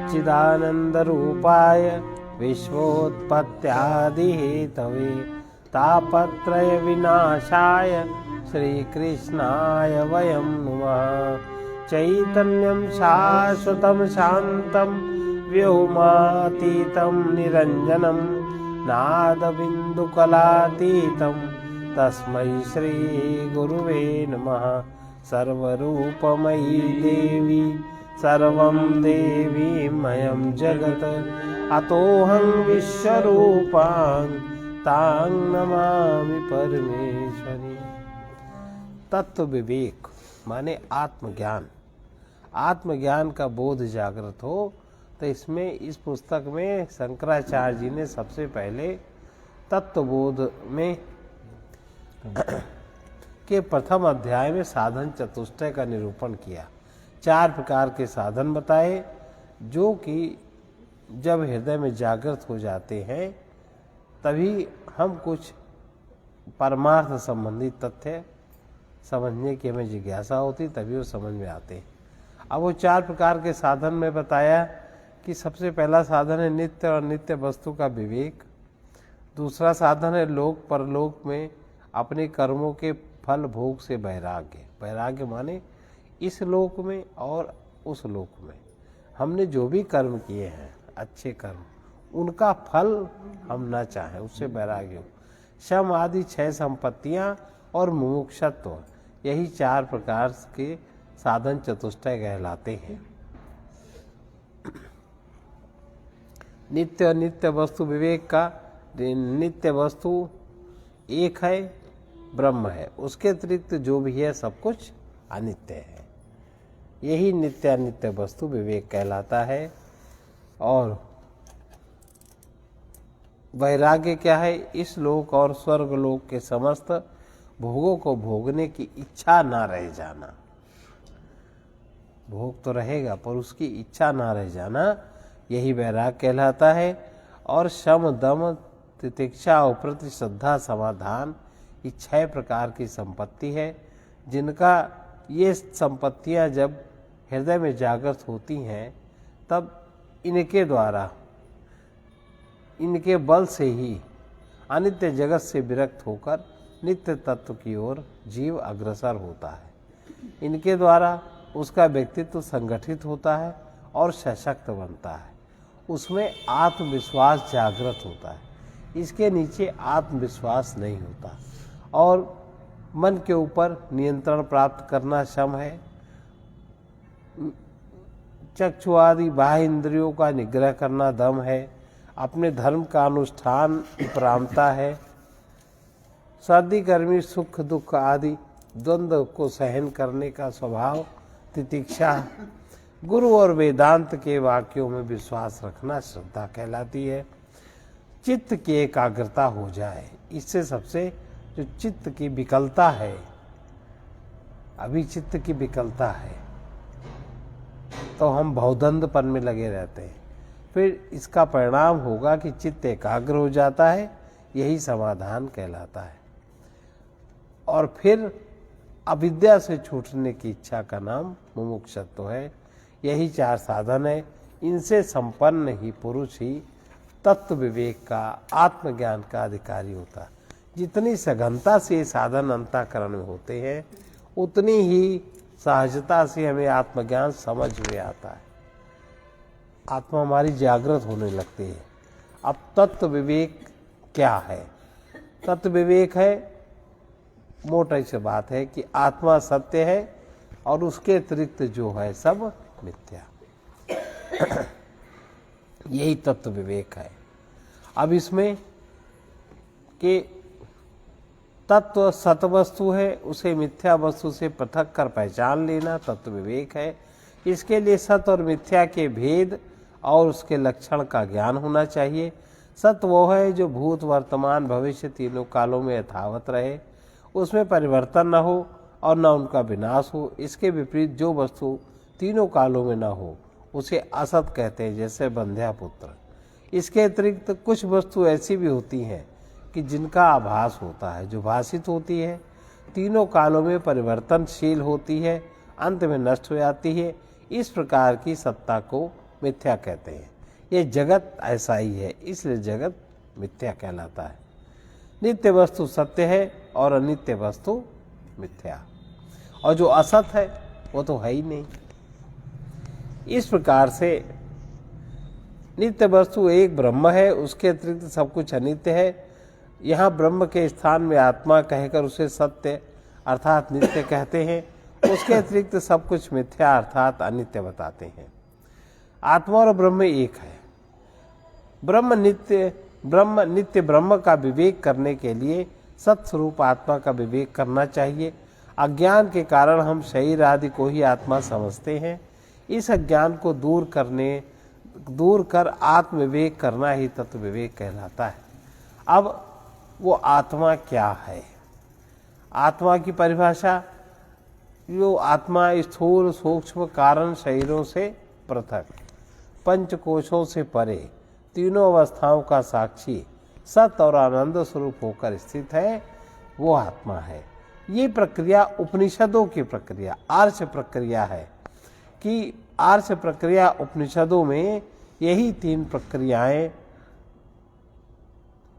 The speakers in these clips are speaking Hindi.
सच्चिदानन्दरूपाय विश्वोत्पत्त्यादिहेतवे तापत्रय विनाशाय श्रीकृष्णाय वयं नुमः। चैतन्यं शाश्वतं शान्तं व्योमातीतं निरञ्जनं नादबिन्दुकलातीतं तस्मै श्रीगुरुवे नमः। सर्वरूपमयी देवी सर्वं देवीमयं जगत् अतोऽहं विश्वरूपां तां नमामि परमेश्वरी। तत्व विवेक माने आत्मज्ञान। आत्मज्ञान का बोध जागृत हो तो इसमें इस पुस्तक में शंकराचार्य जी ने सबसे पहले तत्वबोध में के प्रथम अध्याय में साधन चतुष्टय का निरूपण किया। 4 प्रकार के साधन बताए जो कि जब हृदय में जागृत हो जाते हैं तभी हम कुछ परमार्थ संबंधी तथ्य समझने की हमें जिज्ञासा होती, तभी वो समझ में आते हैं। अब वो 4 प्रकार के साधन में बताया कि सबसे पहला साधन है नित्य और नित्य वस्तु का विवेक। दूसरा साधन है लोक परलोक में अपने कर्मों के फल भोग से वैराग्य। वैराग्य माने इस लोक में और उस लोक में हमने जो भी कर्म किए हैं अच्छे कर्म, उनका फल हम ना चाहें, उससे वैराग्य हो। शम आदि 6 संपत्तियां और मुमुक्षत्व, यही 4 प्रकार के साधन चतुष्टय कहलाते हैं। नित्य और नित्य वस्तु विवेक का, नित्य वस्तु एक है, ब्रह्म है, उसके अतिरिक्त जो भी है सब कुछ अनित्य है। यही नित्य अनित्य वस्तु विवेक कहलाता है। और वैराग्य क्या है? इस लोक और स्वर्ग लोक के समस्त भोगों को भोगने की इच्छा ना रह जाना। भोग तो रहेगा पर उसकी इच्छा ना रह जाना, यही वैराग्य कहलाता है। और शम दम तितिक्षा और प्रति श्रद्धा समाधान, ये 6 प्रकार की संपत्ति है जिनका ये संपत्तियां जब हृदय में जागृत होती हैं तब इनके द्वारा, इनके बल से ही अनित्य जगत से विरक्त होकर नित्य तत्व की ओर जीव अग्रसर होता है। इनके द्वारा उसका व्यक्तित्व संगठित होता है और सशक्त बनता है, उसमें आत्मविश्वास जागृत होता है। इसके नीचे आत्मविश्वास नहीं होता। और मन के ऊपर नियंत्रण प्राप्त करना शम है। चक्षु आदि बाह्य इंद्रियों का निग्रह करना दम है। अपने धर्म का अनुष्ठान उपरामता है। सर्दी गर्मी सुख दुख आदि द्वंद्व को सहन करने का स्वभाव तितिक्षा। गुरु और वेदांत के वाक्यों में विश्वास रखना श्रद्धा कहलाती है। चित्त की एकाग्रता हो जाए, इससे सबसे जो चित्त की विकलता है, अभी चित्त की विकलता है तो हम भवदंडपन में लगे रहते हैं। फिर इसका परिणाम होगा कि चित्त एकाग्र हो जाता है, यही समाधान कहलाता है। और फिर अविद्या से छूटने की इच्छा का नाम मुमुक्षत्व है। यही 4 साधन है। इनसे संपन्न ही पुरुष ही तत्व विवेक का, आत्मज्ञान का अधिकारी होता है। जितनी सघनता से साधन अंतःकरण में होते हैं उतनी ही सहजता से हमें आत्मज्ञान समझ में आता है। आत्मा हमारी जागृत होने लगती है। अब तत्व विवेक क्या है? तत्व विवेक है, मोटी सी बात है कि आत्मा सत्य है और उसके अतिरिक्त जो है सब मिथ्या। यही तत्व विवेक है। अब इसमें कि तत्व सत वस्तु है, उसे मिथ्या वस्तु से पृथक कर पहचान लेना तत्व विवेक है। इसके लिए सत और मिथ्या के भेद और उसके लक्षण का ज्ञान होना चाहिए। सत्य वो है जो भूत वर्तमान भविष्य तीनों कालों में यथावत रहे, उसमें परिवर्तन न हो और न उनका विनाश हो। इसके विपरीत जो वस्तु तीनों कालों में न हो उसे असत कहते हैं, जैसे बंध्या पुत्र। इसके अतिरिक्त कुछ वस्तु ऐसी भी होती हैं कि जिनका आभास होता है, जो भाषित होती है, तीनों कालों में परिवर्तनशील होती है, अंत में नष्ट हो जाती है। इस प्रकार की सत्ता को मिथ्या कहते हैं। ये जगत ऐसा ही है, इसलिए जगत मिथ्या कहलाता है। नित्य वस्तु सत्य है और अनित्य वस्तु मिथ्या, और जो असत है वो तो है ही नहीं। इस प्रकार से नित्य वस्तु एक ब्रह्म है, उसके अतिरिक्त सब कुछ अनित्य है। यहाँ ब्रह्म के स्थान में आत्मा कहकर उसे सत्य अर्थात नित्य कहते हैं, उसके अतिरिक्त सब कुछ मिथ्या अर्थात अनित्य बताते हैं। आत्मा और ब्रह्म एक है। ब्रह्म नित्य ब्रह्म का विवेक करने के लिए सत्स्वरूप आत्मा का विवेक करना चाहिए। अज्ञान के कारण हम शरीर आदि को ही आत्मा समझते हैं। इस अज्ञान को दूर कर आत्म विवेक करना ही तत्व विवेक कहलाता है। अब वो आत्मा क्या है? आत्मा की परिभाषा, जो आत्मा स्थूल सूक्ष्म कारण शरीरों से पृथक, पंचकोशों से परे, तीनों अवस्थाओं का साक्षी, सत और आनंद स्वरूप होकर स्थित है, वो आत्मा है। ये प्रक्रिया उपनिषदों की प्रक्रिया, आर्ष प्रक्रिया है कि आर्ष प्रक्रिया उपनिषदों में यही तीन प्रक्रियाएं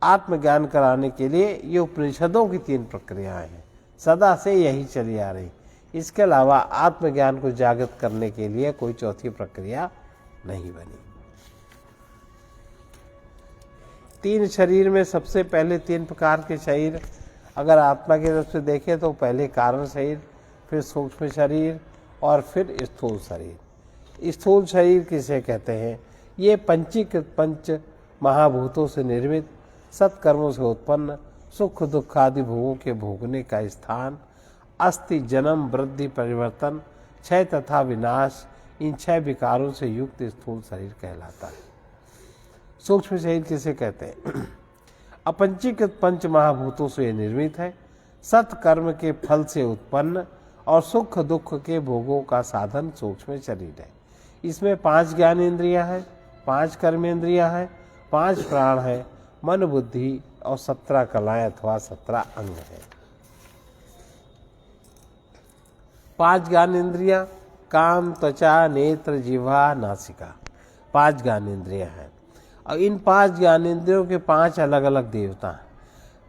आत्मज्ञान कराने के लिए, ये उपनिषदों की तीन प्रक्रियाएं हैं, सदा से यही चली आ रही। इसके अलावा आत्मज्ञान को जागृत करने के लिए कोई चौथी प्रक्रिया नहीं बनी। तीन शरीर में सबसे पहले तीन प्रकार के शरीर अगर आत्मा की तरफ से देखें तो पहले कारण शरीर, फिर सूक्ष्म शरीर और फिर स्थूल शरीर। स्थूल शरीर किसे कहते हैं? ये पंचीकृत पंच महाभूतों से निर्मित, सत्कर्मों से उत्पन्न, सुख दुख आदि भोगों के भोगने का स्थान, अस्थि जन्म वृद्धि परिवर्तन क्षय तथा विनाश, इन 6 विकारों से युक्त स्थूल शरीर कहलाता है। सूक्ष्म शरीर किसे कहते हैं? अपंचीकृत पंच महाभूतों से निर्मित है, सत्कर्म के फल से उत्पन्न और सुख दुख के भोगों का साधन सूक्ष्म शरीर है। इसमें 5 ज्ञानेंद्रियां हैं, 5 कर्मेंद्रियां हैं, 5 प्राण है, मन बुद्धि और 17 कलाएं अथवा 17 अंग है। 5 ज्ञानेंद्रियां काम, त्वचा, नेत्र, जिह्वा, नासिका, 5 ज्ञानेंद्रियां हैं। और इन 5 ज्ञानेंद्रियों के 5 अलग अलग देवता हैं।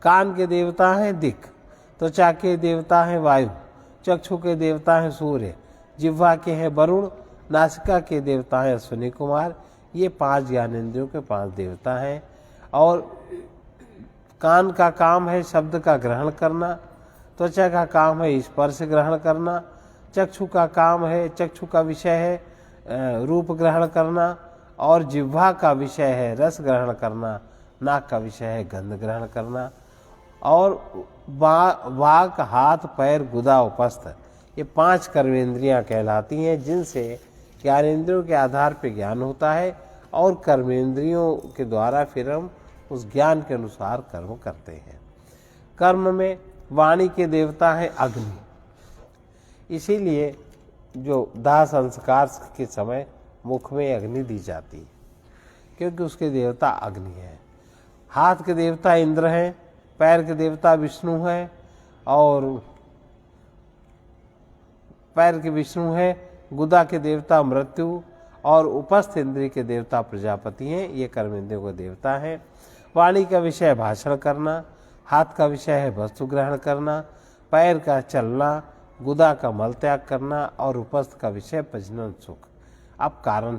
कान के देवता हैं दिक्, त्वचा के देवता हैं वायु, चक्षु के देवता हैं सूर्य, जिह्वा के हैं वरुण, नासिका के देवता हैं अश्विनी कुमार। ये 5 ज्ञानेंद्रियों के 5 देवता हैं। और कान का काम है शब्द का ग्रहण करना, त्वचा का काम है स्पर्श ग्रहण करना, चक्षु का काम है, चक्षु का विषय है रूप ग्रहण करना, और जिह्वा का विषय है रस ग्रहण करना, नाक का विषय है गंध ग्रहण करना, और वाक, हाथ, पैर, गुदा, उपस्थ, ये 5 कर्मेंद्रियां कहलाती हैं, जिनसे ज्ञानेंद्रियों के आधार पर ज्ञान होता है और कर्मेंद्रियों के द्वारा फिर हम उस ज्ञान के अनुसार कर्म करते हैं। कर्म में वाणी के देवता है अग्नि, इसीलिए जो दाह संस्कार के समय मुख में अग्नि दी जाती है, क्योंकि उसके देवता अग्नि है। हाथ के देवता इंद्र हैं, पैर के देवता विष्णु हैं, और पैर के विष्णु हैं, गुदा के देवता मृत्यु, और उपस्थ इंद्रिय के देवता प्रजापति हैं। ये कर्मेंद्रियों के देवता हैं। वाणी का विषय भाषण करना, हाथ का विषय है वस्तु ग्रहण करना, पैर का चलना, गुदा का मल त्याग करना, और उपस्थ का विषय प्रजनन सुख। अब कारण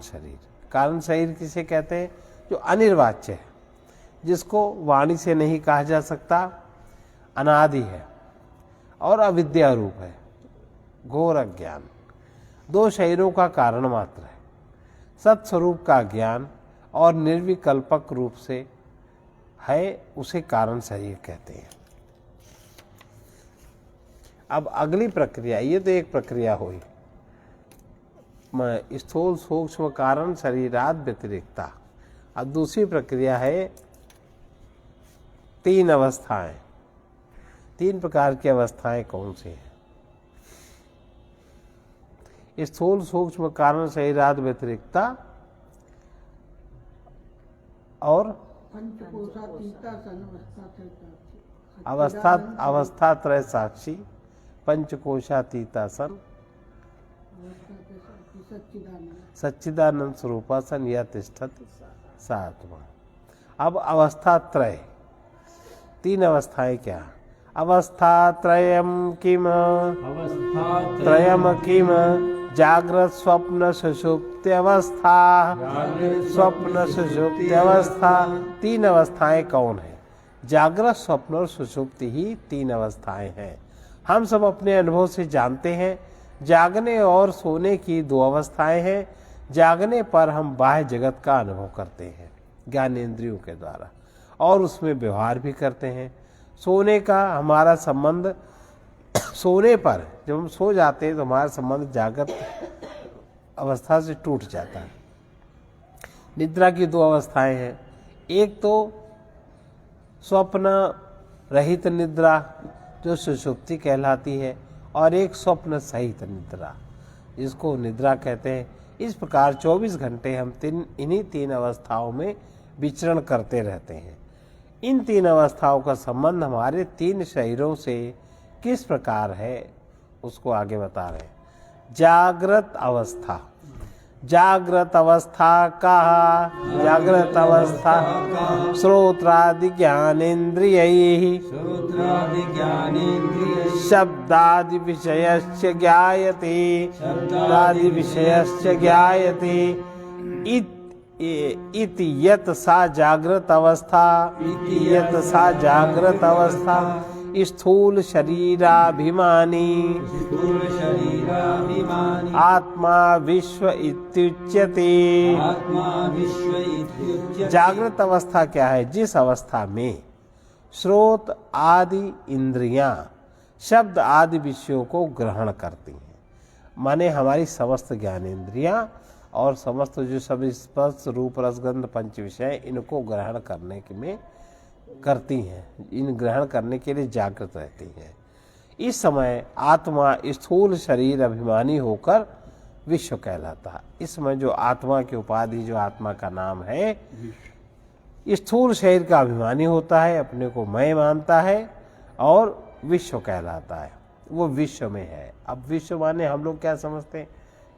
शरीर किसे कहते हैं? जो अनिर्वाच्य है, जिसको वाणी से नहीं कहा जा सकता, अनादि है और अविद्या रूप है, घोर अज्ञान, 2 शरीरों का कारण मात्र है। सत्स्वरूप का ज्ञान और निर्विकल्पक रूप से है, उसे कारण शरीर कहते हैं। अब अगली प्रक्रिया, ये तो एक प्रक्रिया हुई, स्थूल सूक्ष्म कारण शरीराद व्यतिरिक्ता। अब दूसरी प्रक्रिया है 3 अवस्थाएं। 3 प्रकार की अवस्थाएं कौन सी हैं? स्थूल सूक्ष्म कारण शरीराद व्यतिरिक्ता और अवस्था त्रय साक्षी, पंचकोशातीता सन, सच्चिदानंद स्वरूपासन यह तिष्ठति स आत्मा। अब अवस्था त्रय, 3 अवस्थाएं क्या? अवस्था त्रयम किम, त्रयम किम, जागृत स्वप्न सुषुप्ति अवस्था, स्वप्न सुषुप्ति अवस्था। 3 अवस्थाएं कौन है? जागृत, स्वप्न और सुषुप्ति ही 3 अवस्थाएं हैं। हम सब अपने अनुभव से जानते हैं जागने और सोने की 2 अवस्थाएं हैं। जागने पर हम बाह्य जगत का अनुभव करते हैं ज्ञानेंद्रियों के द्वारा और उसमें व्यवहार भी करते हैं। सोने का हमारा संबंध, सोने पर जब हम सो जाते हैं तो हमारा संबंध जागृत अवस्था से टूट जाता है। निद्रा की 2 अवस्थाएं हैं, एक तो स्वप्न रहित निद्रा जो सुषुप्ति कहलाती है और एक स्वप्न सहित निद्रा जिसको निद्रा कहते हैं। इस प्रकार 24 घंटे हम इन्हीं 3 अवस्थाओं में विचरण करते रहते हैं। इन 3 अवस्थाओं का संबंध हमारे 3 शरीरों से किस प्रकार है उसको आगे बता रहे हैं। जागृत अवस्था, जागृत अवस्था का, जागृत अवस्था श्रोत्रादि ज्ञानेन्द्रियैः, शब्दादि विषयस्य ज्ञायते, शब्दादि विषयस्य ज्ञायते इति यत् सा जागृत अवस्था, इति यत् सा जागृत अवस्था स्थूल शरीराभिमानी, स्थूल शरीराभिमानी आत्मा विश्व इत्युच्यते, आत्मा विश्व इत्युच्यते। जागृत अवस्था क्या है? जिस अवस्था में श्रोत आदि इंद्रियां शब्द आदि विषयों को ग्रहण करती हैं, माने हमारी समस्त ज्ञानेंद्रियां और समस्त जो सब स्पर्श रूप रसगंध पंच विषय इनको ग्रहण करने के में करती हैं, इन ग्रहण करने के लिए जागृत रहती हैं। इस समय आत्मा स्थूल शरीर अभिमानी होकर विश्व कहलाता है। इस समय जो आत्मा की उपाधि, जो आत्मा का नाम है, स्थूल शरीर का अभिमानी होता है, अपने को मैं मानता है और विश्व कहलाता है, वो विश्व में है। अब विश्व माने हम लोग क्या समझते हैं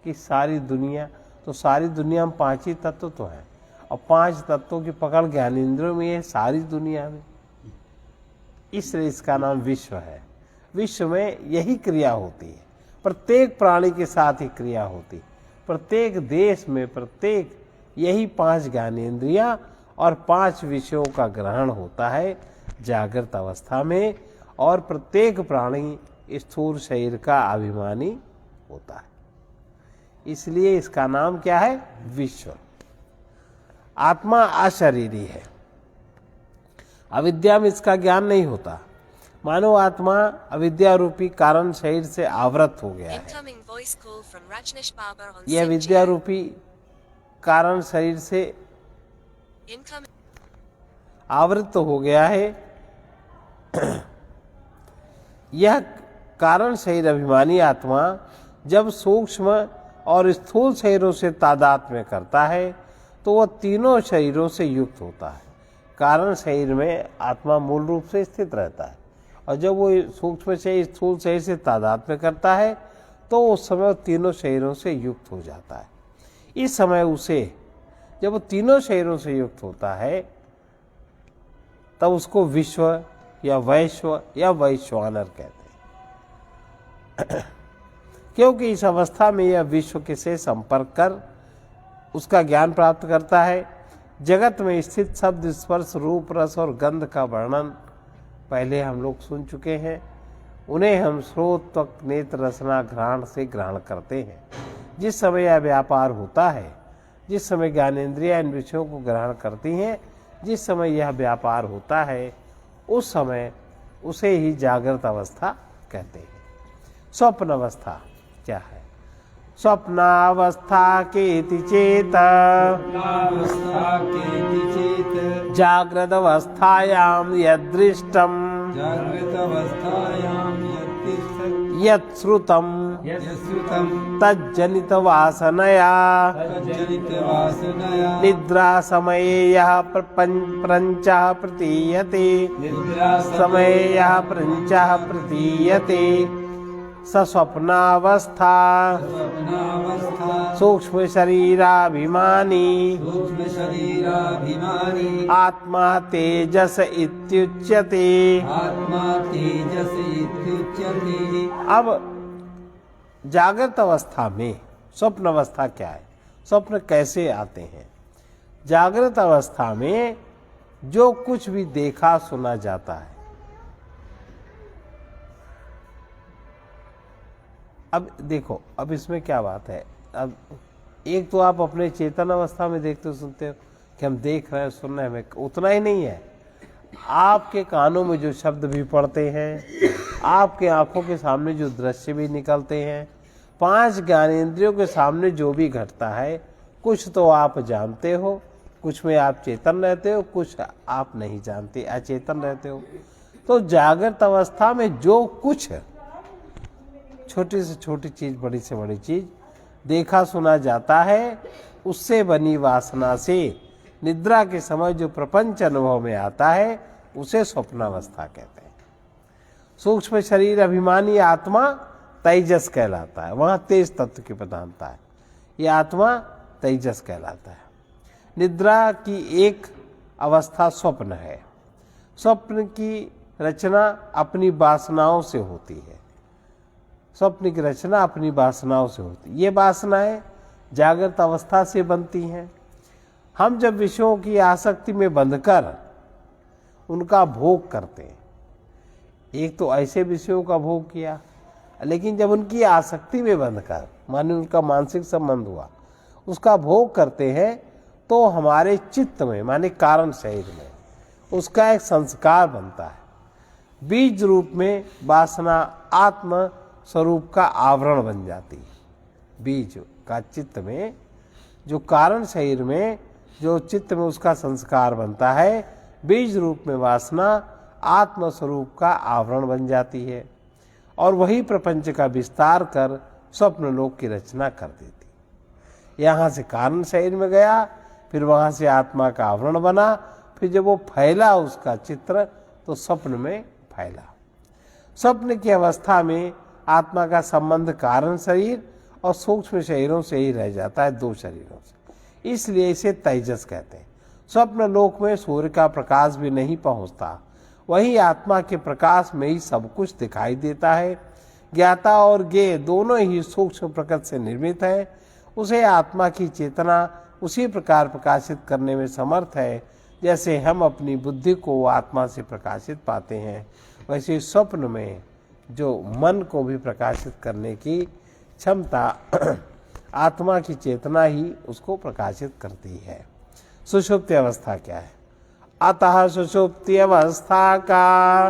कि सारी दुनिया, तो सारी दुनिया में 5 ही तत्व तो हैं और 5 तत्वों की पकड़ ज्ञानेंद्रियों में है सारी दुनिया में, इसलिए इसका नाम विश्व है। विश्व में यही क्रिया होती है, प्रत्येक प्राणी के साथ ही क्रिया होती है, प्रत्येक देश में प्रत्येक यही 5 ज्ञानेंद्रियां और 5 विषयों का ग्रहण होता है जागृत अवस्था में, और प्रत्येक प्राणी स्थूल शरीर का अभिमानी होता है, इसलिए इसका नाम क्या है? विश्व। आत्मा अशरीरी है, अविद्या में इसका ज्ञान नहीं होता। मानो आत्मा अविद्या रूपी कारण शरीर से आवृत हो गया है। यह विद्या रूपी कारण शरीर से आवृत हो गया है। यह कारण शरीर अभिमानी आत्मा जब सूक्ष्म और स्थूल शरीरों से तादात्म्य करता है तो वह तीनों शरीरों से युक्त होता है। कारण शरीर में आत्मा मूल रूप से स्थित रहता है और जब वो सूक्ष्म शरीर स्थूल शरीर से तादात्म्य करता है तो उस समय तीनों शरीरों से युक्त हो जाता है। इस समय उसे जब वो तीनों शरीरों से युक्त होता है तब उसको विश्व या वैश्व या वैश्वानर कहते हैं, क्योंकि इस अवस्था में यह विश्व के से संपर्क कर उसका ज्ञान प्राप्त करता है। जगत में स्थित शब्द स्पर्श रूप रस और गंध का वर्णन पहले हम लोग सुन चुके हैं। उन्हें हम स्रोत त्वक नेत्र रसना घ्राण से ग्रहण करते हैं। जिस समय यह व्यापार होता है, जिस समय ज्ञानेंद्रियां इन विषयों को ग्रहण करती हैं, जिस समय यह व्यापार होता है उस समय उसे ही जागृत अवस्था कहते हैं। स्वप्न अवस्था क्या है? स्वप्नावस्था केति चेत जागृत अवस्थायां यदृष्टम यत् श्रुतम तज्जनित वासनया निद्रा समये यः प्रपंचः प्रतीयते, समये यः प्रपंचः प्रतीयते सस्वप्नावस्था सूक्ष्म शरीराभिमानी आत्मा तेजस इत्युच्यते। अब जागृत अवस्था में स्वप्न अवस्था क्या है, स्वप्न कैसे आते हैं? जागृत अवस्था में जो कुछ भी देखा सुना जाता है, अब देखो, अब इसमें क्या बात है, अब एक तो आप अपने चेतन अवस्था में देखते हो सुनते हो कि हम देख रहे हैं सुन रहे हैं, हमें उतना ही नहीं है, आपके कानों में जो शब्द भी पड़ते हैं, आपके आंखों के सामने जो दृश्य भी निकलते हैं, 5 ज्ञानेंद्रियों के सामने जो भी घटता है, कुछ तो आप जानते हो, कुछ में आप चेतन रहते हो, कुछ आप नहीं जानते, अचेतन रहते हो। तो जागृत अवस्था में जो कुछ छोटी से छोटी चीज, बड़ी से बड़ी चीज देखा सुना जाता है, उससे बनी वासना से निद्रा के समय जो प्रपंच अनुभव में आता है, उसे स्वप्नावस्था कहते हैं। सूक्ष्म शरीर अभिमानी आत्मा तेजस कहलाता है, वहां तेज तत्व की प्रधानता है, ये आत्मा तेजस कहलाता है। निद्रा की एक अवस्था स्वप्न है। स्वप्न की रचना अपनी वासनाओं से होती है, स्वप्न की रचना अपनी वासनाओं से होती है। ये वासनाएं जागृत अवस्था से बनती हैं। हम जब विषयों की आसक्ति में बंधकर उनका भोग करते हैं, एक तो ऐसे विषयों का भोग किया, लेकिन जब उनकी आसक्ति में बंधकर माने उनका मानसिक संबंध हुआ, उसका भोग करते हैं, तो हमारे चित्त में माने कारण शरीर में उसका एक संस्कार बनता है। बीज रूप में वासना आत्म स्वरूप का आवरण बन जाती है। बीज का चित्त में जो कारण शरीर में जो चित्त में उसका संस्कार बनता है, बीज रूप में वासना आत्म स्वरूप का आवरण बन जाती है, और वही प्रपंच का विस्तार कर स्वप्न लोक की रचना कर देती। यहाँ से कारण शरीर में गया, फिर वहाँ से आत्मा का आवरण बना, फिर जब वो फैला उसका चित्र, तो स्वप्न में फैला। स्वप्न की अवस्था में आत्मा का संबंध कारण शरीर और सूक्ष्म शरीरों से ही रह जाता है, 2 शरीरों से, इसलिए इसे तेजस कहते हैं। स्वप्न लोक में सूर्य का प्रकाश भी नहीं पहुंचता, वही आत्मा के प्रकाश में ही सब कुछ दिखाई देता है। ज्ञाता और ज्ञेय दोनों ही सूक्ष्म प्रकृति से निर्मित है, उसे आत्मा की चेतना उसी प्रकार प्रकाशित करने में समर्थ है, जैसे हम अपनी बुद्धि को आत्मा से प्रकाशित पाते हैं, वैसे स्वप्न में जो मन को भी प्रकाशित करने की क्षमता आत्मा की चेतना ही उसको प्रकाशित करती है। सुषुप्ति अवस्था क्या है? अतः सुषुप्ति अवस्था का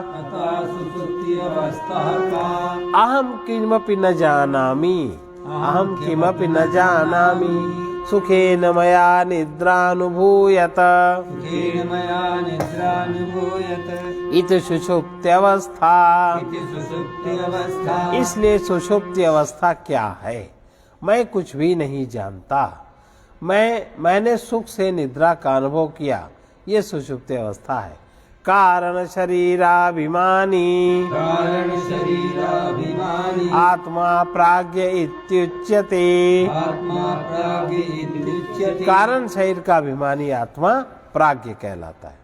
अहम किमपि न जानामि, अहम किमपि न जानामि सुखेन मया निद्रानुभूयत इति सुषुप्ति अवस्था। इसलिए सुषुप्ति अवस्था क्या है? मैं कुछ भी नहीं जानता, मैंने सुख से निद्रा का अनुभव किया, ये सुषुप्ति अवस्था है। कारण शरीराभिमानी आत्मा प्राज्ञ इत्युच्यते। कारण शरीर का अभिमानी आत्मा प्राज्ञ कहलाता है।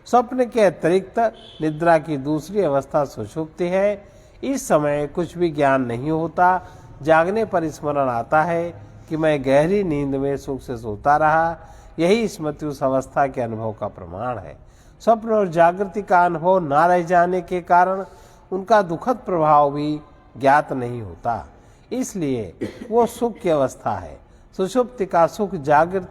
स्वप्न के अतिरिक्त निद्रा की दूसरी अवस्था सुषुप्ति है। इस समय कुछ भी ज्ञान नहीं होता, जागने पर स्मरण आता है कि मैं गहरी नींद में सुख से सोता रहा। यही स्मृति उस अवस्था के अनुभव का प्रमाण है। स्वप्न और जागृति का अनुभव न रह जाने के कारण उनका दुखद प्रभाव भी ज्ञात नहीं होता, इसलिए वो सुख की अवस्था है। सुषुप्ति का सुख जागृत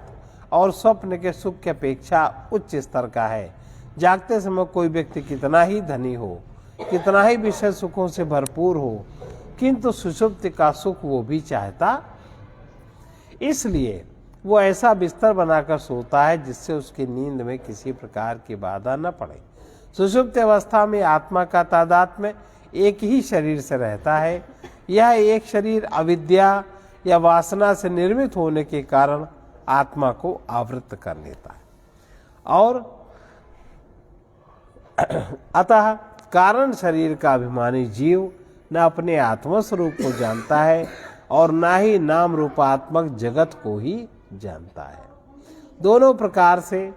और स्वप्न के सुख की अपेक्षा उच्च स्तर का है। जागते समय कोई व्यक्ति कितना ही धनी हो, कितना ही विषय सुखों से भरपूर हो, किंतु सुषुप्ति का सुख वो भी चाहता, इसलिए वो ऐसा बिस्तर बनाकर सोता है जिससे उसकी नींद में किसी प्रकार की बाधा न पड़े। सुषुप्ति अवस्था में आत्मा का तादात्म्य एक ही शरीर से रहता है। यह एक शरीर अविद्या या वासना से निर्मित होने के कारण आत्मा को आवृत कर लेता है, और अतः कारण शरीर का अभिमानी जीव न अपने आत्मस्वरूप को जानता है और न ही नाम रूपात्मक जगत को ही जानता है। दोनों प्रकार से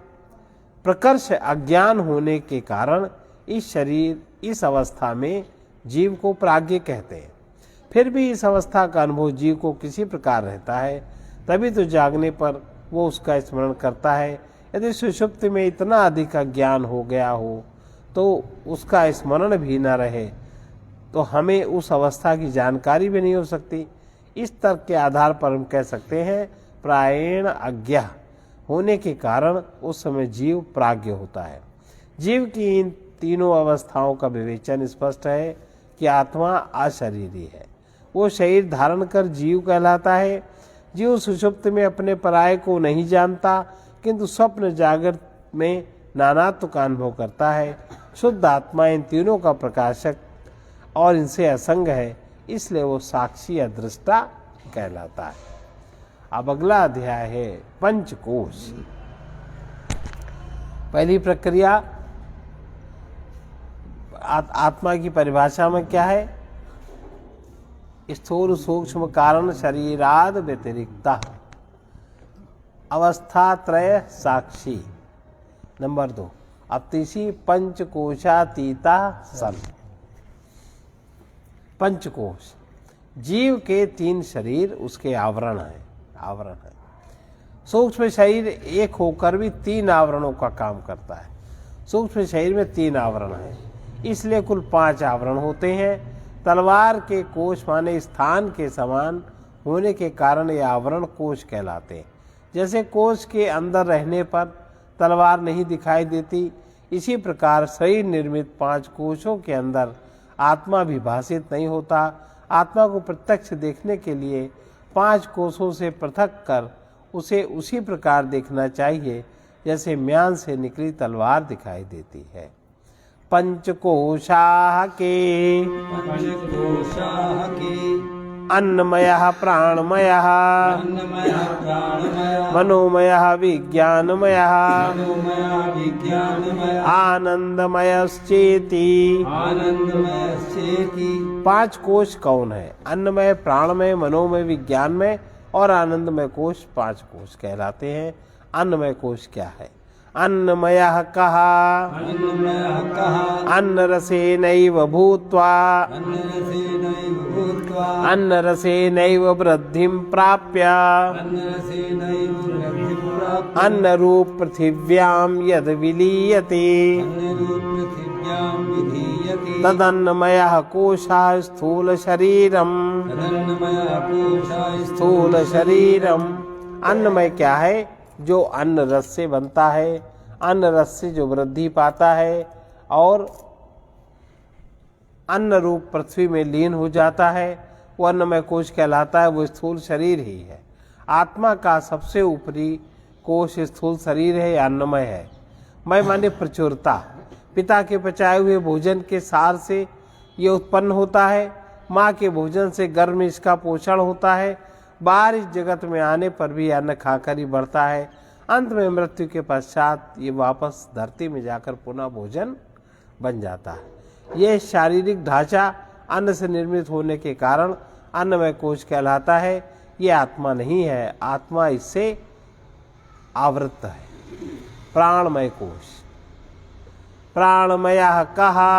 प्रकर्ष अज्ञान होने के कारण इस अवस्था में जीव को प्राज्ञ कहते हैं। फिर भी इस अवस्था का अनुभव जीव को किसी प्रकार रहता है, तभी तो जागने पर वो उसका स्मरण करता है। यदि सुषुप्ति में इतना अधिक अज्ञान हो गया हो तो उसका स्मरण भी न रहे तो हमें उस अवस्था की जानकारी भी नहीं हो सकती। इस तर्क के आधार पर हम कह सकते हैं प्रायेण अज्ञा होने के कारण उस समय जीव प्राज्ञ होता है। जीव की इन तीनों अवस्थाओं का विवेचन स्पष्ट है कि आत्मा अशरीरी है, वो शरीर धारण कर जीव कहलाता है। जीव सुषुप्त में अपने पराये को नहीं जानता, किंतु स्वप्न जागृत में नानात्व का अनुभव करता है। शुद्ध आत्मा इन तीनों का प्रकाशक और इनसे असंग है, इसलिए वो साक्षी या दृष्टा कहलाता है। अब अगला अध्याय है पंचकोश। पहली प्रक्रिया आत्मा की परिभाषा में क्या है? स्थूल सूक्ष्म कारण शरीराद व्यतिरिक्ता अवस्था त्रय साक्षी। नंबर 2 अपतिशी पंचकोशातीता सन। पंचकोश जीव के 3 शरीर उसके आवरण है। सूक्ष्म शरीर एक होकर भी 3 आवरणों का काम करता है। सूक्ष्म शरीर में 3 आवरण है, इसलिए कुल 5 आवरण होते हैं। तलवार के कोश माने स्थान के समान होने के कारण ये आवरण कोश कहलाते हैं। जैसे कोश के अंदर रहने पर तलवार नहीं दिखाई देती, इसी प्रकार शरीर निर्मित 5 कोशों के अंदर आत्मा भी भाषित नहीं होता। आत्मा को प्रत्यक्ष देखने के लिए 5 कोशों से पृथक कर उसे उसी प्रकार देखना चाहिए जैसे म्यान से निकली तलवार दिखाई देती है। पंचकोशाः के अन्नमयः प्राणमयः मनोमयः विज्ञानमयः आनंदमयश्चेति। 5 कोश कौन है? अन्नमय, प्राणमय, मनोमय, विज्ञानमय और आनंदमय कोश 5 कोश कहलाते हैं। अन्नमय कोश क्या है? अन्नमयः कहा अन्नरसेनैव भूत्वा अन्नरसेनैव वृद्धिं प्राप्य अन्नरूप पृथिव्यां यद् विलीयते तदन्नमयः कोशः स्थूल शरीरम्। अन्नमय क्या है? जो अन्न रस से बनता है, अन्न रस से जो वृद्धि पाता है और अन्न रूप पृथ्वी में लीन हो जाता है, वो अन्नमय कोश कहलाता है। वो स्थूल शरीर ही है। आत्मा का सबसे ऊपरी कोश स्थूल शरीर है, अन्नमय है। मय माने प्रचुरता। पिता के पचाए हुए भोजन के सार से ये उत्पन्न होता है। माँ के भोजन से गर्भ में इसका पोषण होता है। बाहर इस जगत में आने पर भी अन्न खाकर ही बढ़ता है। अंत में मृत्यु के पश्चात ये वापस धरती में जाकर पुनः भोजन बन जाता है। यह शारीरिक ढांचा अन्न से निर्मित होने के कारण अन्नमय कोश कहलाता है। ये आत्मा नहीं है, आत्मा इससे आवृत है। प्राणमय कोश। प्राणमयः कहा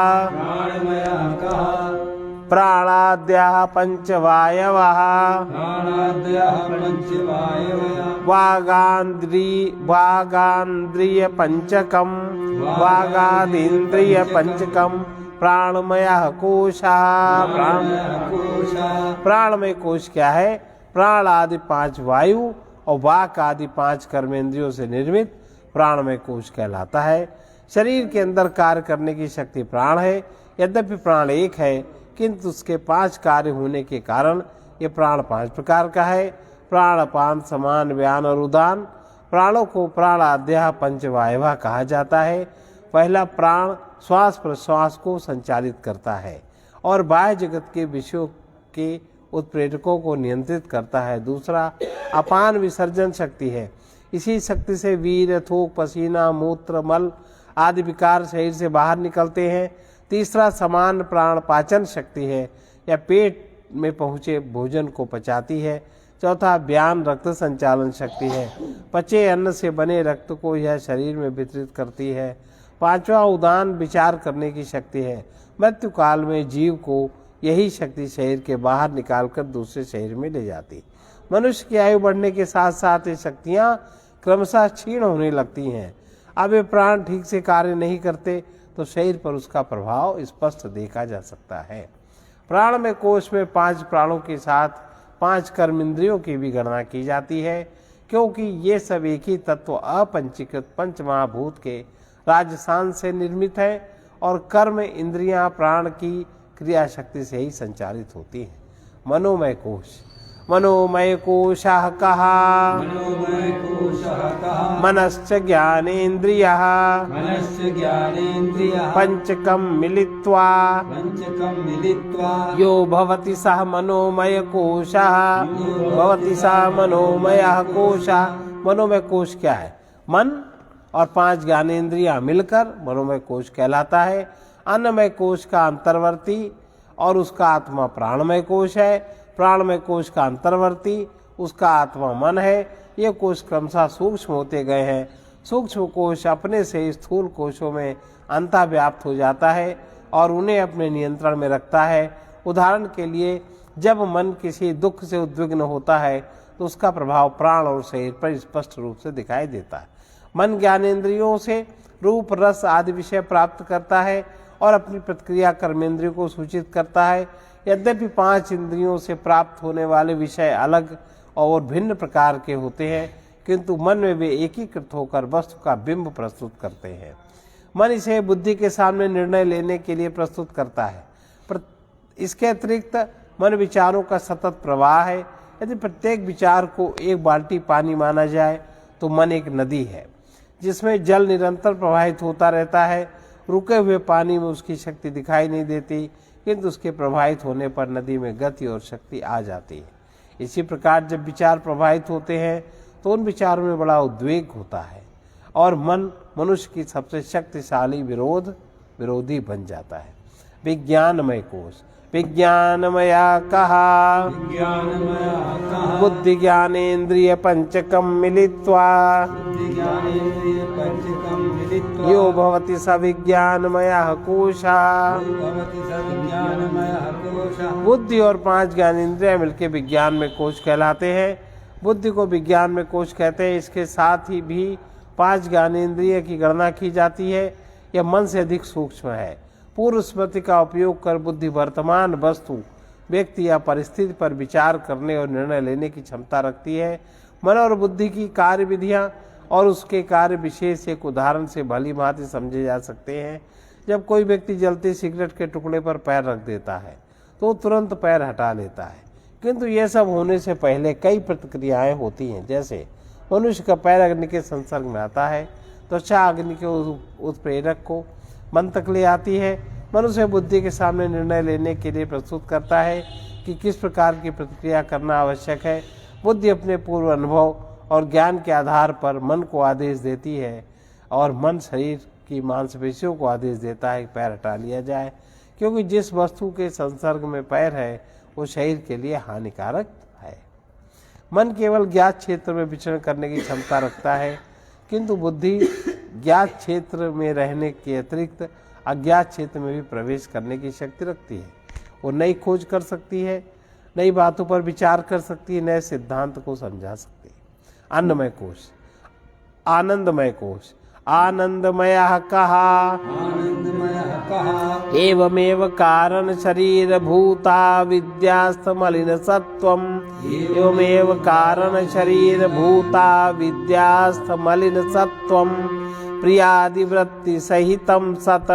प्राणाद्यः पंचवायवः वागान्द्रिय पंचकम वागादीन्द्रिय पंचकम प्राणमयः कोशः। प्राणमय कोश क्या है? प्राण आदि 5 वायु और वाक आदि 5 कर्मेंद्रियों से निर्मित प्राणमय कोश कहलाता है। शरीर के अंदर कार्य करने की शक्ति प्राण है। यद्यपि प्राण एक है, किंतु उसके 5 कार्य होने के कारण ये प्राण 5 प्रकार का है। प्राण, अपान, समान, व्यान और उदान। प्राणों को प्राणाद्यः पंचवायवः कहा जाता है। पहला प्राण श्वास प्रश्वास को संचालित करता है और बाह्य जगत के विषयों के उत्प्रेरकों को नियंत्रित करता है। दूसरा अपान विसर्जन शक्ति है। इसी शक्ति से वीर्य, थूक, पसीना, मूत्र, मल आदि विकार शरीर से बाहर निकलते हैं। तीसरा समान प्राण पाचन शक्ति है। या पेट में पहुँचे भोजन को पचाती है। चौथा व्यान रक्त संचालन शक्ति है। पचे अन्न से बने रक्त को यह शरीर में वितरित करती है। पांचवा उदान विचार करने की शक्ति है। मृत्यु काल में जीव को यही शक्ति शरीर के बाहर निकालकर दूसरे शरीर में ले जाती। मनुष्य की आयु बढ़ने के साथ साथ ये शक्तियाँ क्रमशः क्षीण होने लगती हैं। अब ये प्राण ठीक से कार्य नहीं करते तो शरीर पर उसका प्रभाव स्पष्ट देखा जा सकता है। प्राण में कोश में 5 प्राणों के साथ 5 कर्मेंद्रियों की भी गणना की जाती है, क्योंकि ये सब एक ही तत्व अपंचीकृत पंच महाभूत के राजसान से निर्मित है और कर्म इंद्रियां प्राण की क्रिया शक्ति से ही संचालित होती हैं। मनोमय कोश। मनोमय कोशः कहा मनश्च ज्ञानेन्द्रियः पंचकं मिलित्वा यो भवति सः मनोमय कोशः भवति सः मनोमयः कोशः। मनोमय कोश क्या है? मन और 5 ज्ञानेन्द्रियां मिलकर मनोमय कोश कहलाता है। अन्नमय कोश का अंतर्वर्ती और उसका आत्मा प्राणमय कोश है। प्राणमय कोश का अंतर्वर्ती उसका आत्मा मन है। ये कोश क्रमशः सूक्ष्म होते गए हैं। सूक्ष्म कोश अपने से स्थूल कोशों में अंतर्व्याप्त हो जाता है और उन्हें अपने नियंत्रण में रखता है। उदाहरण के लिए, जब मन किसी दुख से उद्विग्न होता है तो उसका प्रभाव प्राण और शरीर पर स्पष्ट रूप से दिखाई देता है। मन ज्ञानेंद्रियों से रूप रस आदि विषय प्राप्त करता है और अपनी प्रतिक्रिया कर्मेंद्रियों को सूचित करता है। यद्यपि 5 इंद्रियों से प्राप्त होने वाले विषय अलग और भिन्न प्रकार के होते हैं, किंतु मन में वे एकीकृत होकर वस्तु का बिंब प्रस्तुत करते हैं। मन इसे बुद्धि के सामने निर्णय लेने के लिए प्रस्तुत करता है। इसके अतिरिक्त मन विचारों का सतत प्रवाह है। यदि प्रत्येक विचार को एक बाल्टी पानी माना जाए तो मन एक नदी है जिसमें जल निरंतर प्रवाहित होता रहता है। रुके हुए पानी में उसकी शक्ति दिखाई नहीं देती, किंतु उसके प्रवाहित होने पर नदी में गति और शक्ति आ जाती है। इसी प्रकार जब विचार प्रवाहित होते हैं तो उन विचारों में बड़ा उद्वेग होता है और मन मनुष्य की सबसे शक्तिशाली विरोधी बन जाता है। विज्ञानमय कोश। विज्ञानमया कहा बुद्धि ज्ञानेन्द्रिय पंचकम मिलित्वा यो भवति स विज्ञानमयः कोशः। बुद्धि और 5 ज्ञानेन्द्रिय मिलकर विज्ञान में कोश कहलाते हैं। बुद्धि को विज्ञान में कोश कहते हैं। इसके साथ ही भी 5 ज्ञानेन्द्रिय की गणना की जाती है। यह मन से अधिक सूक्ष्म है। पूर्व स्मृति का उपयोग कर बुद्धि वर्तमान वस्तु, व्यक्ति या परिस्थिति पर विचार करने और निर्णय लेने की क्षमता रखती है। मन और बुद्धि की कार्य विधियाँ और उसके कार्य विशेष एक उदाहरण से भली भांति समझे जा सकते हैं। जब कोई व्यक्ति जलते सिगरेट के टुकड़े पर पैर रख देता है तो तुरंत पैर हटा लेता है, किंतु यह सब होने से पहले कई प्रतिक्रियाएं होती हैं। जैसे मनुष्य का पैर अग्नि के संसर्ग में आता है तो त्वचा अग्नि के उत्प्रेरक को मन तक ले आती है। मनुष्य बुद्धि के सामने निर्णय लेने के लिए प्रस्तुत करता है कि किस प्रकार की प्रतिक्रिया करना आवश्यक है। बुद्धि अपने पूर्व अनुभव और ज्ञान के आधार पर मन को आदेश देती है और मन शरीर की मांसपेशियों को आदेश देता है कि पैर हटा लिया जाए, क्योंकि जिस वस्तु के संसर्ग में पैर है वो शरीर के लिए हानिकारक है। मन केवल ज्ञात क्षेत्र में विचरण करने की क्षमता रखता है, किंतु बुद्धि ज्ञात क्षेत्र में रहने के अतिरिक्त अज्ञात क्षेत्र में भी प्रवेश करने की शक्ति रखती है। वो नई खोज कर सकती है, नई बातों पर विचार कर सकती है, नए सिद्धांत को समझा सकती है। अन्नमय कोश। आनंदमय कोश। आनंदमयः कहा एवमेव कारण शरीर भूता विद्यास्थ मलिन सत्वम। एवमेव कारण शरीर भूता विद्यास्थ मलिन सत्वम प्रियादिवृत्ति सहितम सत।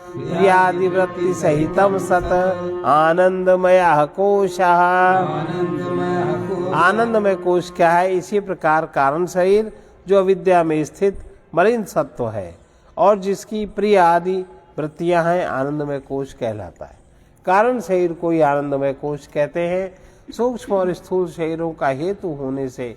प्रियादिवृत्ति सहितम सत आनंदमयः कोशः। आनंदमय कोश क्या है? इसी प्रकार कारण शरीर जो अविद्या में स्थित मलिन सत्व है और जिसकी प्रिय आदि वृत्तियां हैं, आनंदमय कोश कहलाता है। कारण शरीर को ही आनंदमय कोश कहते हैं। सूक्ष्म और स्थूल शरीरों का हेतु होने से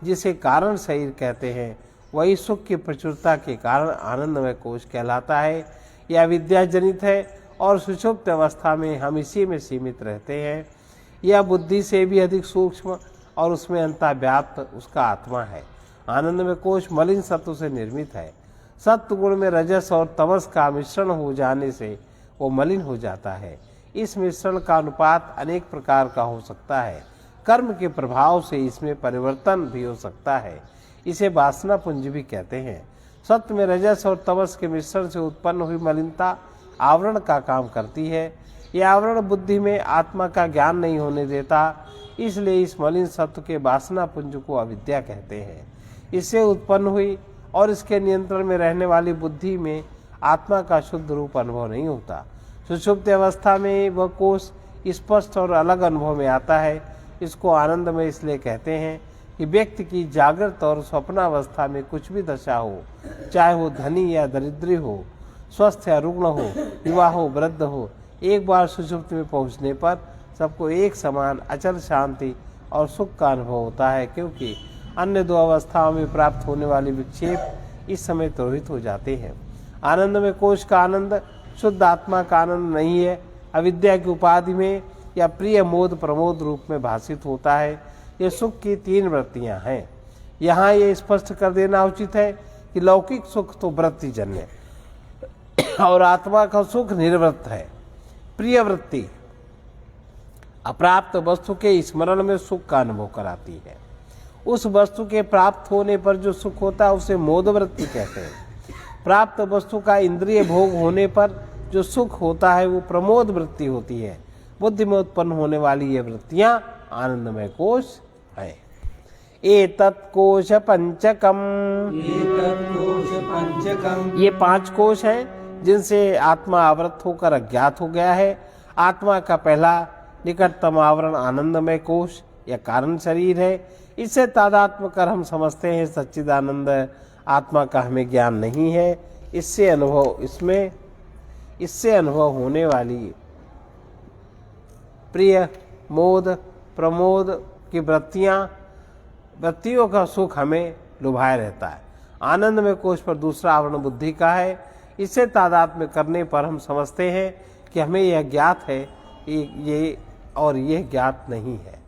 जिसे कारण शरीर कहते हैं वही सुख की प्रचुरता के कारण आनंदमय कोश कहलाता है। यह विद्या जनित है और सुषुप्त अवस्था में हम इसी में सीमित रहते हैं। यह बुद्धि से भी अधिक सूक्ष्म और उसमें अंतर्व्याप्त उसका आत्मा है। आनंदमय कोश मलिन सत्व से निर्मित है। सत्व गुण में रजस और तमस का मिश्रण हो जाने से वो मलिन हो जाता है। इस मिश्रण का अनुपात अनेक प्रकार का हो सकता है। कर्म के प्रभाव से इसमें परिवर्तन भी हो सकता है। इसे वासना पुंज भी कहते हैं। सत्व में रजस और तमस के मिश्रण से उत्पन्न हुई मलिनता आवरण का काम करती है। यह आवरण बुद्धि में आत्मा का ज्ञान नहीं होने देता, इसलिए इस मलिन सत्व के वासना पुंज को अविद्या कहते हैं। इससे उत्पन्न हुई और इसके नियंत्रण में रहने वाली बुद्धि में आत्मा का शुद्ध रूप अनुभव नहीं होता। सुषुप्त अवस्था में वह कोष स्पष्ट और अलग अनुभव में आता है। इसको आनंद में इसलिए कहते हैं कि व्यक्ति की जागृत और स्वप्नावस्था में कुछ भी दशा हो, चाहे वो धनी या दरिद्री हो, स्वस्थ या रुग्ण हो, युवा हो, वृद्ध हो, एक बार सुषुप्ति में पहुंचने पर सबको एक समान अचल शांति और सुख का अनुभव होता है, क्योंकि अन्य दो अवस्थाओं में प्राप्त होने वाले विक्षेप इस समय त्रोहित हो जाते हैं। आनंद में कोश का आनंद शुद्ध आत्मा का आनंद नहीं है, अविद्या की उपाधि में या प्रिय मोद प्रमोद रूप में भाषित होता है। ये सुख की तीन वृत्तियां हैं। यहाँ ये स्पष्ट कर देना उचित है कि लौकिक सुख तो वृत्तिजन्य और आत्मा का सुख निर्वृत्त है। प्रिय वृत्ति अप्राप्त वस्तु के स्मरण में सुख का अनुभव कराती है। उस वस्तु के प्राप्त होने पर जो सुख होता है उसे मोद वृत्ति कहते हैं। प्राप्त वस्तु का इंद्रिय भोग होने पर जो सुख होता है वो प्रमोद वृत्ति होती है। बुद्धि में उत्पन्न होने वाली ये वृत्तियां आनंदमय कोश है। एतत् कोश पंचकम, ये पांच कोश हैं जिनसे आत्मा आवृत होकर अज्ञात हो गया है। आत्मा का पहला निकटतम आवरण आनंदमय कोश या कारण शरीर है। इससे तादात्म्य कर हम समझते हैं सच्चिदानंद आत्मा का हमें ज्ञान नहीं है। इससे अनुभव होने वाली प्रिय मोद प्रमोद की वृत्तियों का सुख हमें लुभाए रहता है। आनंद में कोश पर दूसरा आवरण बुद्धि का है। इससे तादात्म्य करने पर हम समझते हैं कि हमें यह ज्ञात है ये और यह ज्ञात नहीं है।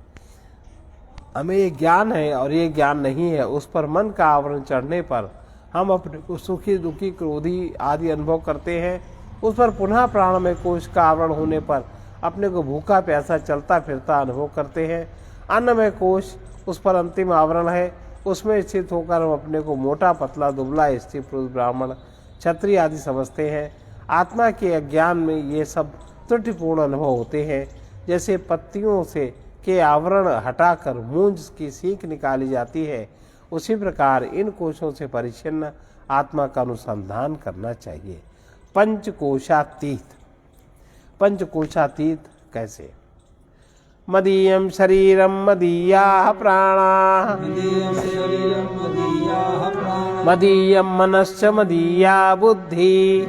हमें ये ज्ञान है और ये ज्ञान नहीं है। उस पर मन का आवरण चढ़ने पर हम अपने को सुखी दुखी क्रोधी आदि अनुभव करते हैं। उस पर पुनः प्राणमय कोश का आवरण होने पर अपने को भूखा प्यासा चलता फिरता अनुभव करते हैं। अन्नमय कोश उस पर अंतिम आवरण है। उसमें स्थित होकर हम अपने को मोटा पतला दुबला स्त्री पुरुष ब्राह्मण क्षत्रिय आदि समझते हैं। आत्मा के अज्ञान में ये सब त्रुटिपूर्ण अनुभव होते हैं। जैसे पत्तियों से के आवरण हटाकर मूंज की सीख निकाली जाती है, उसी प्रकार इन कोशों से परिच्छिन्न आत्मा का अनुसंधान करना चाहिए। पंचकोशातीत कैसे? मदीयम शरीरम मदीयाः प्राणाः, मदीयम मनश्च मदीया बुद्धि,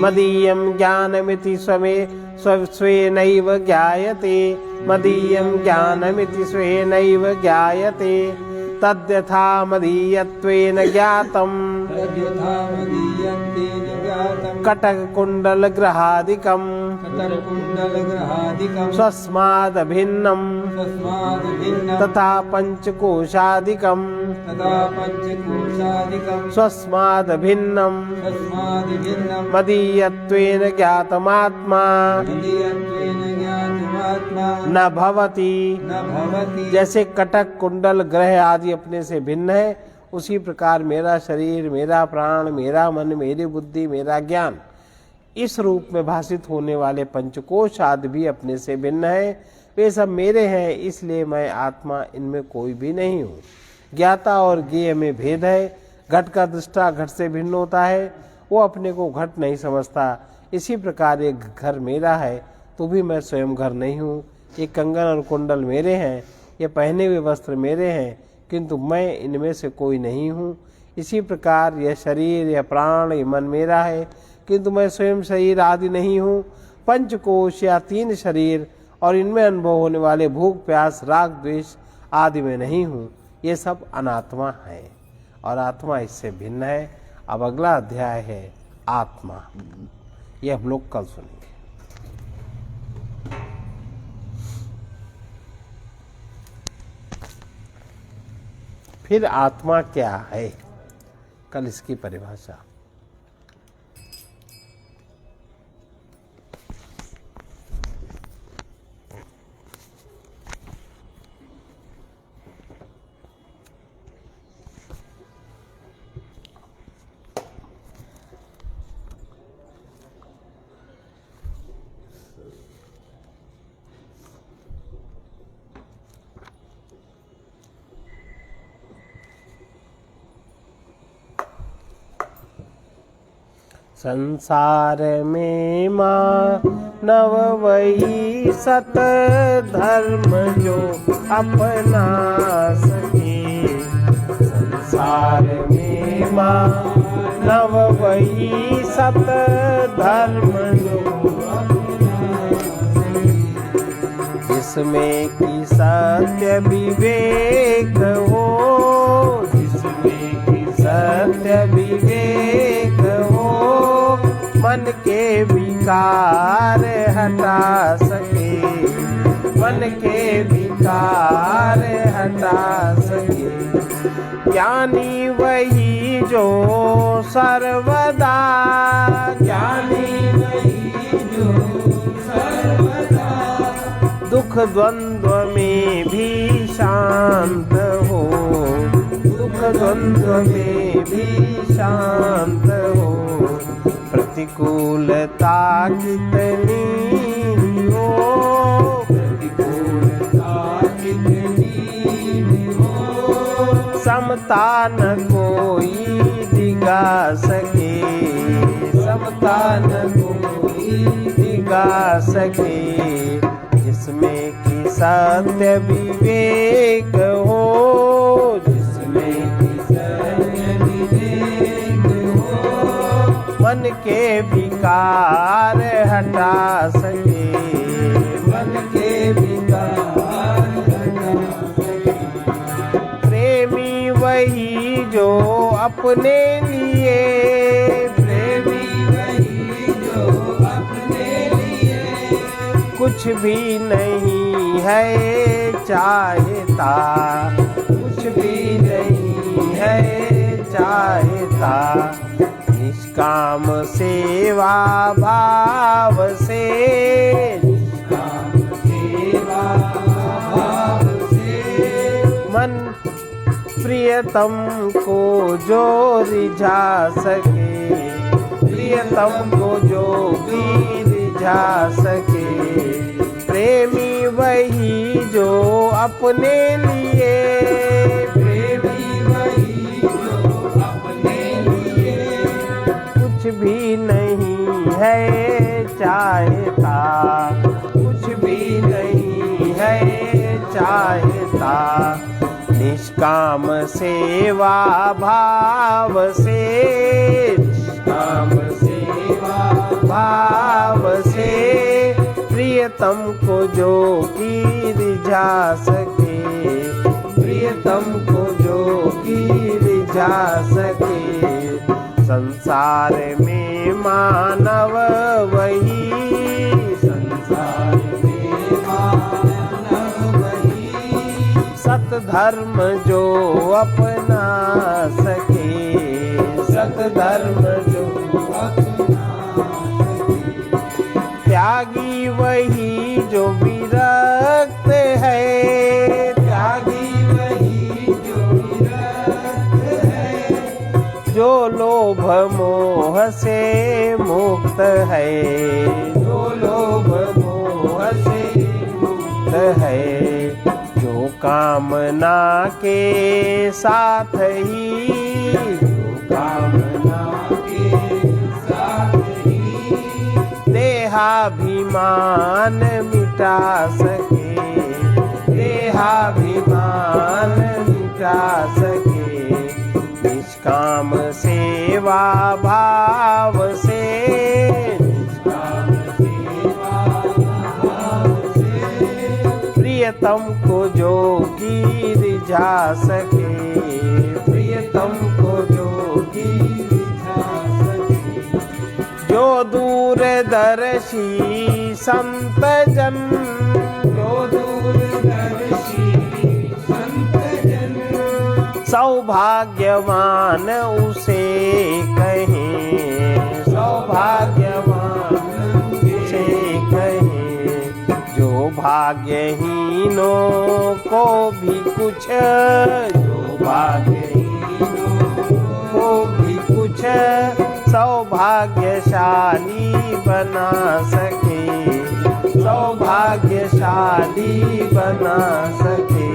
मदीयम ज्ञानमिति स्वेनैव ज्ञायते, मदीयं ज्ञानमिति स्वेनैव ज्ञायते, तद्यथा मदीयत्वेन ज्ञातम् कटककुण्डलग्रहादिकम् स्वस्मादभिन्नं तथा पंचकोशादिकम् स्वस्मादभिन्नं मदीयत्वेन ज्ञातमात्मा न भवति। जैसे कटक कुंडल ग्रह आदि अपने से भिन्न है, उसी प्रकार मेरा शरीर, मेरा प्राण, मेरा मन, मेरी बुद्धि, मेरा ज्ञान इस रूप में भाषित होने वाले पंचकोश आदि भी अपने से भिन्न है। वे सब मेरे हैं, इसलिए मैं आत्मा इनमें कोई भी नहीं हूँ। ज्ञाता और ज्ञेय में भेद है। घट का दृष्टा घट से भिन्न होता है, वो अपने को घट नहीं समझता। इसी प्रकार एक घर मेरा है तो भी मैं स्वयं घर नहीं हूँ। ये कंगन और कुंडल मेरे हैं, ये पहने हुए वस्त्र मेरे हैं, किंतु मैं इनमें से कोई नहीं हूँ। इसी प्रकार यह शरीर, यह प्राण, यह मन मेरा है, किंतु मैं स्वयं शरीर आदि नहीं हूँ। पंचकोश या तीन शरीर और इनमें अनुभव होने वाले भूख प्यास राग द्वेष आदि में नहीं हूँ। ये सब अनात्मा है और आत्मा इससे भिन्न है। अब अगला अध्याय है आत्मा, ये हम लोग कल सुनेंगे। फिर आत्मा क्या है, कल इसकी परिभाषा। संसार में मानव वही सत धर्म जो अपना सके। संसार में मानव वही सत धर्म जो जिसमें कि सत्य विवेक हो, जिसमें कि सत्य विवेक हो, मन के विकार हटा सके, मन के विकार हटा सके। ज्ञानी वही जो सर्वदा, ज्ञानी वही जो सर्वदा दुख द्वंद्व में भी शांत हो, दुख द्वंद्व में भी शांत हो। प्रतिकूलता कितनी हो, प्रतिकूलता कितनी हो, समता न कोई दिगा सके, समता न कोई दिगा सके। जिसमें कि सत्य विवेक हो, जिसमें कि सत्य विवेक हो, मन के विकार हटा सके, मन के विकार हटा सके। प्रेमी वही जो अपने लिए, प्रेमी वही जो अपने लिए कुछ भी नहीं है चाहता, कुछ भी नहीं है चाहता। निष्काम सेवा भाव से, निष्काम सेवा भाव से मन प्रियतम को जो रिझा सके, प्रियतम को जो भी रिझा सके। प्रेमी वही जो अपने लिए, प्रेमी वही जो अपने लिए कुछ भी नहीं है चाहता, कुछ भी नहीं है चाहता। निष्काम सेवा भाव से, निष्काम सेवा भाव से प्रियतम को जो की रिझा सके, प्रियतम को जो की रिझा सके। संसार में मानव वही, संसार में मानव वही सत धर्म जो अपना सके, सत धर्म जो अपना सके। त्यागी वही जो विरक्त है, त्यागी वही जो विरक्त है। जो लोभ मोह से मुक्त है, जो लोभ मोह से मुक्त है। जो कामना के साथ ही, जो कामना के साथ ही देहाभिमान मिटा सके, देहाभिमान मिटा सके। निष्काम सेवा भाव से, निष्काम सेवा भाव से प्रियतम को जो की रिझा सके, प्रियतम को जो की रिझा सके। दूरदर्शी संत जन, जो दूरदर्शी संत जन, सौभाग्यवान उसे कहें, सौभाग्यवान उसे कहें, जो भाग्यहीनों को भी कुछ, जो भाग्यहीनों को भी कुछ सौभाग्यशाली बना सके, सौभाग्यशाली बना सके।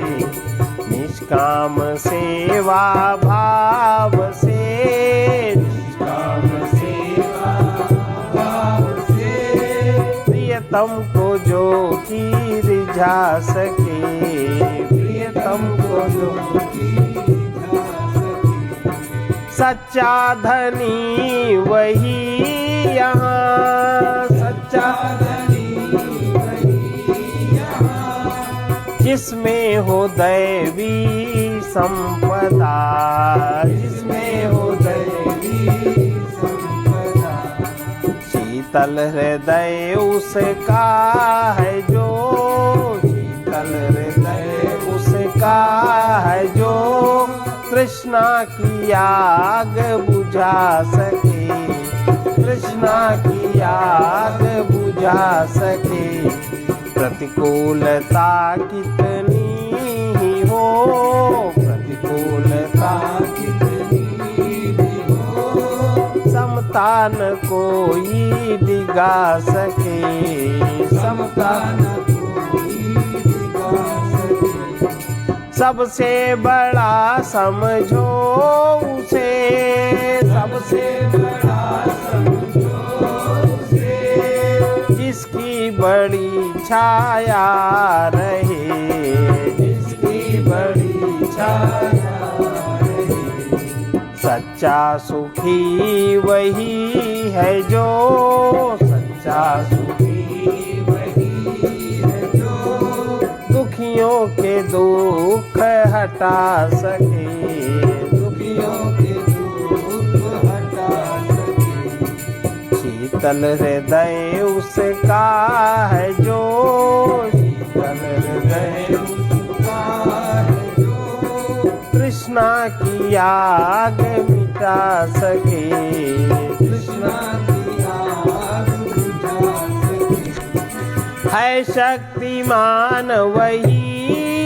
निष्काम सेवा भाव से, निष्काम सेवा भाव से, प्रियतम को जो की रिझा सके, प्रियतम को जो सच्चा धनी वही यहाँ, सच्चा धनी वही यहाँ, जिसमें हो दैवी संपदा, जिसमें हो दैवी संपदा। शीतल हृदय उसका है जो, शीतल हृदय उसका है जो कृष्णा की आग बुझा सके, कृष्णा की आग बुझा सके। प्रतिकूलता कितनी ही हो, प्रतिकूलता कितनी भी हो, समता न कोई डिगा सके, समता न कोई डिगा सके। सबसे बड़ा समझो उसे, सबसे बड़ा समझो उसे, जिसकी बड़ी छाया रहे, जिसकी बड़ी छाया रहे। सच्चा सुखी वही है जो, सच्चा सुखी वही है जो दुखियों के दुख हटा सके, दुखियों के दुख हटा सके। शीतल हृदय उसका है जो, शीतल हृदय उसका है जो कृष्णा की आग मिटा सके, कृष्णा की आग बुझा सके। है शक्तिमान वही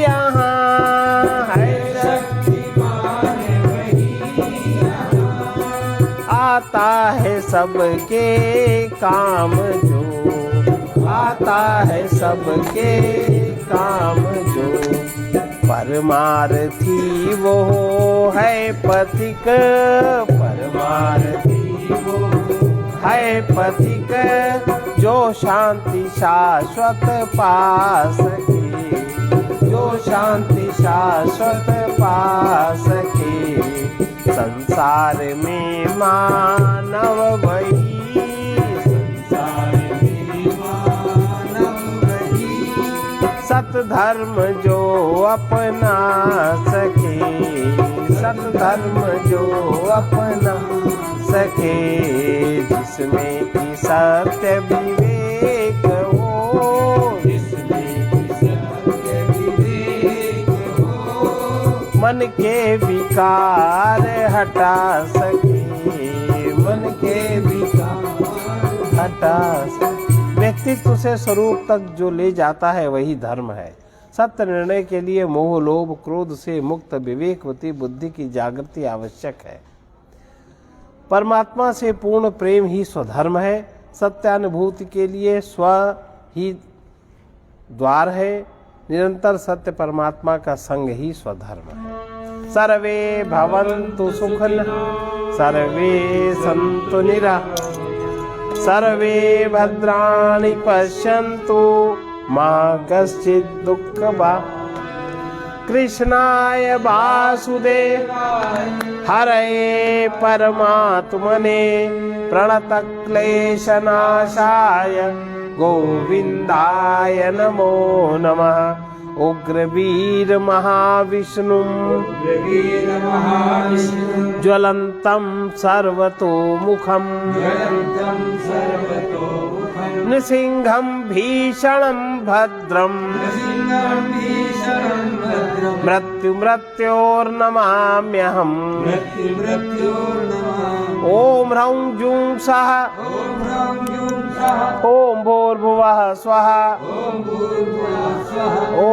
यहाँ, है शक्तिमान वही यहाँ, आता है सबके काम जो, आता है सबके काम जो। परमार्थी वो है पथिक, परमार्थी वो है पथिक, जो शांति शाश्वत पा सके, जो शांति शाश्वत पा सके। संसार में मानव वही, संसार में मानव वही, सत धर्म जो अपना सके, सत धर्म जो अपना सके। जिसमें की सत्य विवेक हो, जिसमें की सत्य विवेक हो, मन के विकार हटा सके, मन के विकार हटा सके। व्यक्तित्व से स्वरूप तक जो ले जाता है वही धर्म है। सत्य निर्णय के लिए मोह लोभ क्रोध से मुक्त विवेकवती बुद्धि की जागृति आवश्यक है। परमात्मा से पूर्ण प्रेम ही स्वधर्म है। सत्यानुभूति के लिए स्व ही द्वार है। निरंतर सत्य परमात्मा का संग ही स्वधर्म है। सर्वे भवन्तु सुखिनः, सर्वे सन्तु निरामयाः, सर्वे भद्राणि पश्यन्तु मा कश्चित् दुःखभाग्। कृष्णाय वासुदेवाय हरये परमात्मने प्रणतक्लेशनाशाय गोविन्दाय नमो नमः। उग्रवीर महाविष्णुं ज्वलन्तं सर्वतोमुखं नृसिंहं भीषणं भद्रम् नृसिंहं भीषणं भद्रम् मृत्युर्नमाम्यहम् मृत्युर्नमामि ॐ ह्रौं जूं सः ॐ ह्रौं जूं सः ॐ भूर्भुवः स्वः ॐ भूर्भुवः स्वः ॐ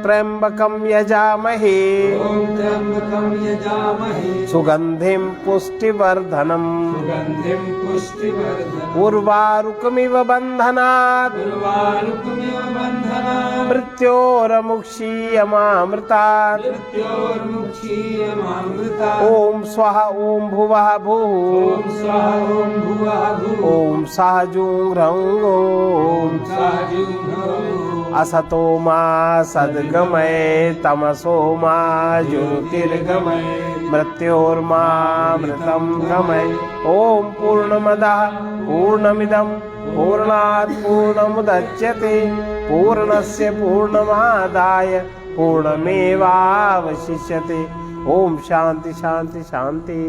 त्र्यम्बकं यजामहे ॐ त्र्यम्बकं यजामहे सुगन्धिं पुष्टिवर्धनम् सुगन्धिं पुष्टिवर्धनम् उर्वारुकमिव बन्धनात् उर्वारुकमिव बन्धनात् मृत्योर्मुक्षीयमामृतात् मृत्योर्मुक्षीयमामृतात् ॐ स्वः ॐ भुवः भुः ॐ स्वः ॐ भुवः भुः ॐ सः जूं ह्रौं ॐ साजुं ह्रौं असतो मा सद्गमय तमसो मा ज्योतिर्गमय मृत्योर्मामृतं गमय ॐ पूर्णमदः पूर्णमिदं पूर्णात् पूर्णमुदच्यते पूर्णस्य पूर्णमादाय पूर्णमेवावशिष्यते ॐ शान्ति शान्ति शान्ति।